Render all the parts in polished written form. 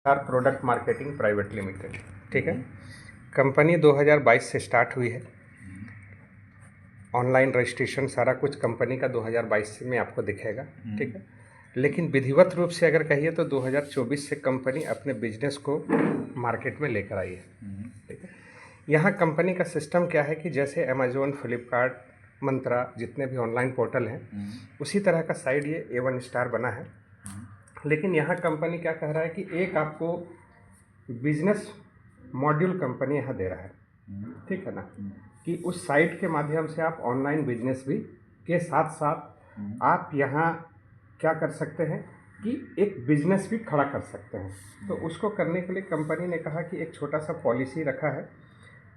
Are product marketing private limited, ठीक है। Company 2022 से स्टार्ट हुई है। ऑनलाइन रजिस्ट्रेशन सारा कुछ कंपनी का 2022 में आपको दिखेगा, ठीक है। लेकिन विधिवत रूप से अगर कहिए तो 2024 से कंपनी अपने बिजनेस को मार्केट में लेकर आई है, ठीक है। यहाँ कंपनी का सिस्टम क्या है कि जैसे अमेजोन, फ्लिपकार्ट, मंत्रा, जितने भी ऑनलाइन पोर्टल हैं उसी तरह का साइड ये A1 स्टार बना है। लेकिन यहाँ कंपनी क्या कह रहा है कि एक आपको बिजनेस मॉड्यूल कंपनी यहाँ दे रहा है, ठीक है ना, कि उस साइट के माध्यम से आप ऑनलाइन बिजनेस भी के साथ साथ आप यहाँ क्या कर सकते हैं कि एक बिजनेस भी खड़ा कर सकते हैं। तो उसको करने के लिए कंपनी ने कहा कि एक छोटा सा पॉलिसी रखा है,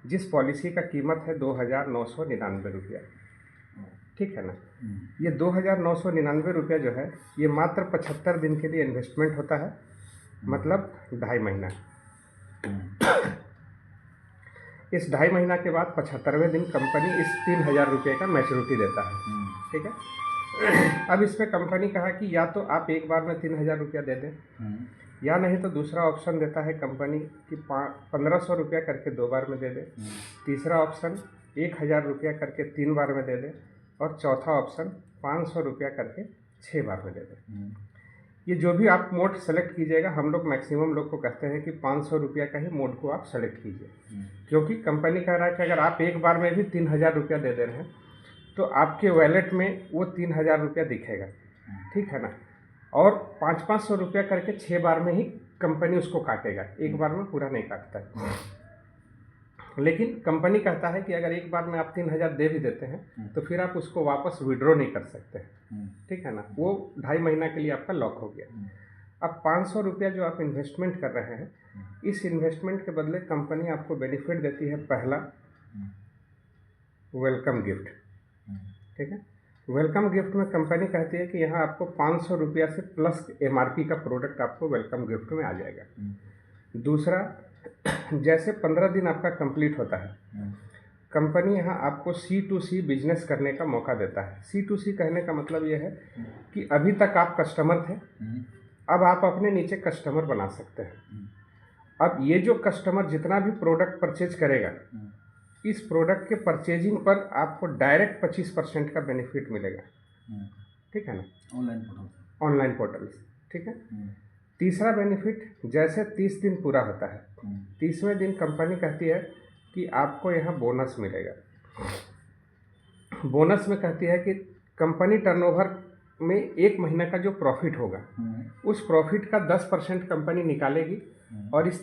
जिस पॉलिसी का कीमत है 2,999 रुपया, ठीक है ना। ये 2,999 रुपया जो है ये मात्र 75 दिन के लिए इन्वेस्टमेंट होता है, मतलब 2.5 महीना। इस 2.5 महीना के बाद 75वें दिन कंपनी इस 3,000 रुपये का मैच्योरिटी देता है, ठीक है। अब इसमें कंपनी कहा कि या तो आप एक बार में 3,000 रुपया दे दें, या नहीं तो दूसरा ऑप्शन देता है कंपनी कि 1,500 रुपया करके 2 बार में दे दें, तीसरा ऑप्शन 1,000 रुपया करके 3 बार में दे दें, और चौथा ऑप्शन 500 रुपया करके 6 बार में दे दें। ये जो भी आप मोड सेलेक्ट कीजिएगा, हम लोग मैक्सिमम लोग को कहते हैं कि 500 रुपया का ही मोड को आप सेलेक्ट कीजिए, क्योंकि कंपनी कह रहा है कि अगर आप एक बार में भी 3,000 रुपया दे रहे हैं तो आपके वॉलेट में वो 3,000 रुपया दिखेगा, ठीक है ना। और 500 रुपया करके 6 बार में ही कंपनी उसको काटेगा, एक बार में पूरा नहीं काटता है। लेकिन कंपनी कहता है कि अगर एक बार में आप 3,000 दे भी देते हैं तो फिर आप उसको वापस विड्रॉ नहीं कर सकते, ठीक है ना। वो 2.5 महीना के लिए आपका लॉक हो गया। अब 500 रुपया जो आप इन्वेस्टमेंट कर रहे हैं, इस इन्वेस्टमेंट के बदले कंपनी आपको बेनिफिट देती है। पहला, वेलकम गिफ्ट, ठीक है। वेलकम गिफ्ट में कंपनी कहती है कि यहाँ आपको 500 रुपया से प्लस MRP का प्रोडक्ट आपको वेलकम गिफ्ट में आ जाएगा। दूसरा, जैसे 15 दिन आपका कंप्लीट होता है, कंपनी यहाँ आपको C2C बिजनेस करने का मौका देता है। C2C कहने का मतलब ये है कि अभी तक आप कस्टमर थे, अब आप अपने नीचे कस्टमर बना सकते हैं। अब ये जो कस्टमर जितना भी प्रोडक्ट परचेज करेगा, इस प्रोडक्ट के परचेजिंग पर आपको डायरेक्ट 25% का बेनिफिट मिलेगा, ठीक है ना, ऑनलाइन पोर्टल से, ठीक है। तीसरा बेनिफिट, जैसे 30 दिन पूरा होता है, 30वें दिन कंपनी कहती है कि आपको यहाँ बोनस मिलेगा। बोनस में कहती है कि कंपनी टर्नओवर में 1 महीना का जो प्रॉफिट होगा, उस प्रॉफिट का 10% कंपनी निकालेगी और इस